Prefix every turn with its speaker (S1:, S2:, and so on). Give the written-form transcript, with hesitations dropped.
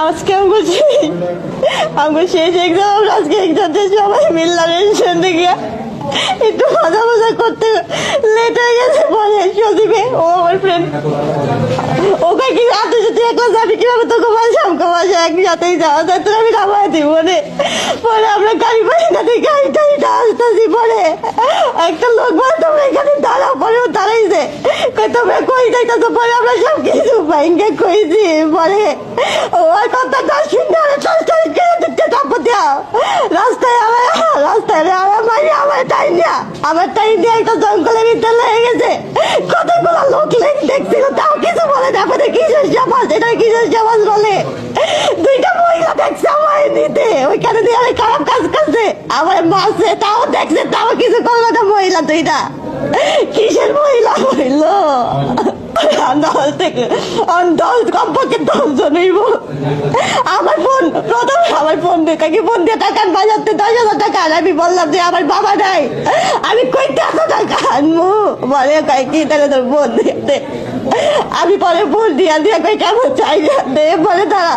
S1: আজকে আমাকে শেষ এক্সাম, আজকে এক্সামে সবাই মিললাম স্টেশনে গিয়া একটু মজা মজা করতে লেট হয়ে গেছে। পরে সজীবে ও আমার ফ্রেন্ড ওকে কি রাতে যদি একলা যাবি কিভাবে তোকে বাসা আমাকে বাসা একসাথেই যাওয়া যায়, তোর আমি নামাই দিব মনে। পরে আমরা গাড়ি বাড়িটা দিয়ে গাড়িটা আসতেছি। পরে একটা লোক বলে তোমরা এখানে দাঁড়াও, পরে ও দাঁড়াইছে তোমরা কই যাইতেছো। পরে আমরা সব কিছু ভাইঙ্গে কইছি। পরে ওর কথাটা শুনে রাস্তায় আমার টাইম দিয়ে একটা জঙ্গলের ভিতরে লেগে গেছে। কতগুলো লোক দেখছিল, তাও কিছু বলে না। আমাদের কিসের সমাজ, এটা কিসের সমাজ বলে। দুইটা মহিলা দেখছে আমার নিতে, ওইখানে দিয়ে অনেক খারাপ কাজ করছে, আমার মাসে তাও দেখছে, তাও কিছু করলো না। মহিলা দুইটা কিসের মহিলা হইলো? কমপক্ষে 10 জন হইব। আমার বোন প্রথমে আমার বোন কাকে ফোন দিয়ে টাকা বাজাতে 10,000 টাকা। আর আমি বললাম যে আমার বাবা নাই, আমি কইতে এত টাকা আনবো। বলে কয় কি তাহলে তোর বোন দেখতে। আমি পরে বোন দিয়া কই কেমন চাই দে। বলে তারা